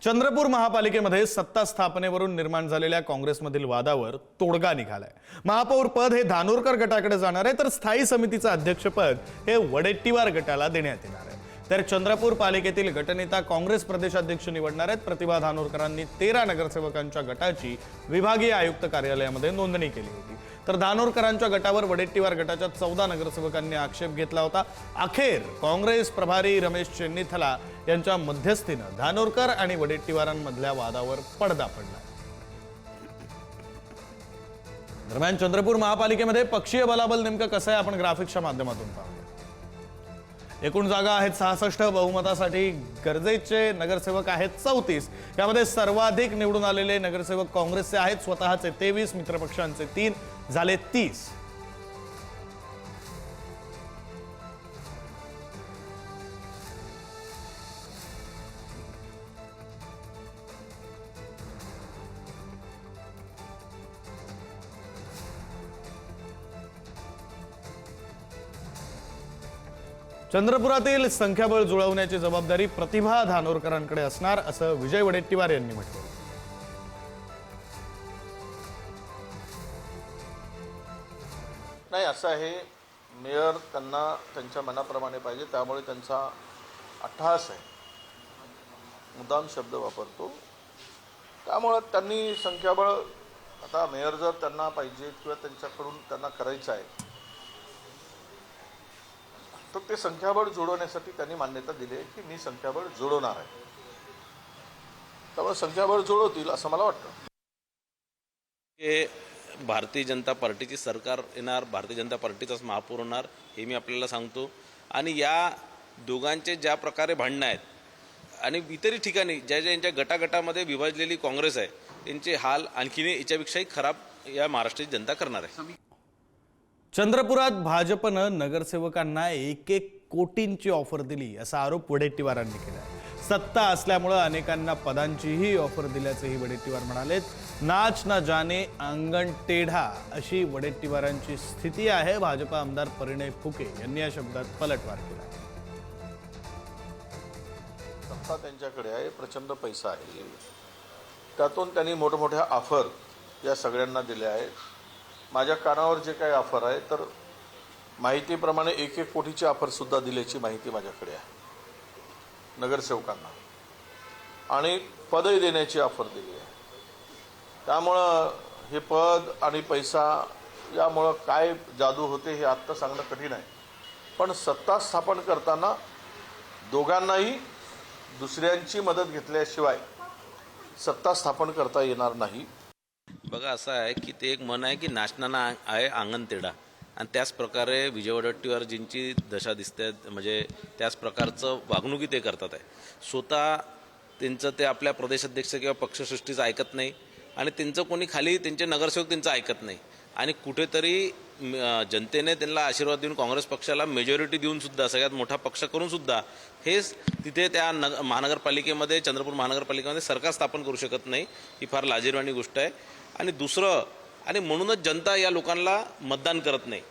चंद्रपूर महापालिकेमध्ये सत्ता स्थापनेवरून निर्माण झालेल्या काँग्रेसमधील वादावर तोडगा निघालाय। महापौर पद हे धानोरकर गटाकडे जाणार आहे, तर स्थायी समितीचं अध्यक्षपद हे वडेट्टीवार गटाला देण्यात येणार आहे। तर चंद्रपूर पालिकेतील गटनेता काँग्रेस प्रदेशाध्यक्ष निवडणार आहेत। प्रतिभा धानोरकरांनी 13 नगरसेवकांच्या गटाची विभागीय आयुक्त कार्यालयामध्ये नोंदणी केली होती, तर धानोरकरांच्या गटावर वडेट्टीवार गटाच्या 14 नगरसेवकांनी आक्षेप घेतला होता। अखेर काँग्रेस प्रभारी रमेश चेन्नीथला यांच्या मध्यस्थीने धानोरकर आणि वडेट्टीवारांमधल्या वादावर पडदा पडला। दरम्यान चंद्रपूर महापालिकेमध्ये पक्षीय बलाबल नेमकं कसं आहे आपण ग्राफिक्सच्या माध्यमातून पाहूया। एकूण जागा आहेत 66, बहुमतासाठी गरजेचे नगरसेवक आहेत 34। यामध्ये सर्वाधिक निवडून आलेले नगरसेवक काँग्रेसचे आहेत, स्वतःचे 23, मित्रपक्षांचे 3 झाले 30। चंद्रपुरातील संख्याबळ जुळवण्याची जबाबदारी प्रतिभा धानोरकरांकडे असणार असं विजय वडेट्टीवार यांनी म्हटलं। नाही, असं आहे, मेयर त्यांना त्यांच्या मनाप्रमाणे पाहिजे, त्यामुळे त्यांचा अट्टहास आहे, मुद्दाम शब्द वापरतो, त्यामुळे त्यांनी संख्याबळ, आता मेयर जर त्यांना पाहिजे किंवा त्यांच्याकडून त्यांना करायचं आहे तर ते संख्याबळ जोडवण्यासाठी त्यांनी मान्यता दिली आहे की मी संख्याबळ जोडवणार आहे, त्यामुळे संख्याबळ जोडवतील असं मला वाटतं। हे भारतीय जनता पार्टीची सरकार येणार, भारतीय जनता पार्टीचाच महापौर होणार हे मी आपल्याला सांगतो। आणि या दोघांचे ज्या प्रकारे भांडणं आहेत आणि इतरही ठिकाणी ज्या ज्या यांच्या गटागटामध्ये विभाजलेली काँग्रेस आहे त्यांचे हाल आणखीन याच्यापेक्षाही खराब या महाराष्ट्राची जनता करणार आहे। चंद्रपुरात भाजपनं नगरसेवकांना 1-1 कोटींची ऑफर दिली असा आरोप वडेट्टीवारांनी केला। सत्ता असल्यामुळे अनेकांना पदांचीही ऑफर दिल्याचंही वडेट्टीवार म्हणाले। नाच ना जाने अंगण टेढा अशी वडेट्टीवारांची स्थिती आहे। भाजप आमदार परिणय फुके यांनी या शब्दात पलटवार केला। सत्ता त्यांच्याकडे आहे, प्रचंड पैसा आहे, त्यातून त्यांनी मोठमोठ्या ऑफर या सगळ्यांना दिल्या आहेत। माझ्या कानावर जे काही ऑफर आहे तर माहितीप्रमाणे 1-1 कोटीची ऑफर सुद्धा दिल्याची माहिती माझ्याकडे आहे नगरसेवकांना, आणि पदही देण्याची ऑफर दिली आहे। त्यामुळं हे पद आणि पैसा यामुळं काय जादू होते हे आत्ता सांगणं कठीण आहे, पण सत्ता स्थापन करताना दोघांनाही दुसऱ्यांची मदत घेतल्याशिवाय सत्ता स्थापन करता येणार नाही। बघा, असं आहे की ते एक मन आहे की नाचनाना आहे अंगण तेढा, आणि त्याच प्रकारे विजय वडेट्टीवारजींची दशा दिसते, म्हणजे त्याच प्रकारचं वागणुकी ते करतात आहे। स्वतः त्यांचं ते आपल्या प्रदेशाध्यक्ष किंवा पक्षसृष्टीचं ऐकत नाही, आणि त्यांचं कोणी खाली त्यांचे नगरसेवक त्यांचं ऐकत नाही, आणि कुठेतरी जनतेने त्यांना आशीर्वाद देऊन काँग्रेस पक्षाला मेजॉरिटी देऊन सुद्धा, सगळ्यात मोठा पक्ष करून सुद्धा हेच तिथे त्या महानगरपालिकेमध्ये, चंद्रपूर महानगरपालिकेमध्ये सरकार स्थापन करू शकत नाही, ही फार लाजिरवाणी गोष्ट आहे। आणि दुसरं, आणि म्हणूनच जनता या लोकांना मतदान करत नाही।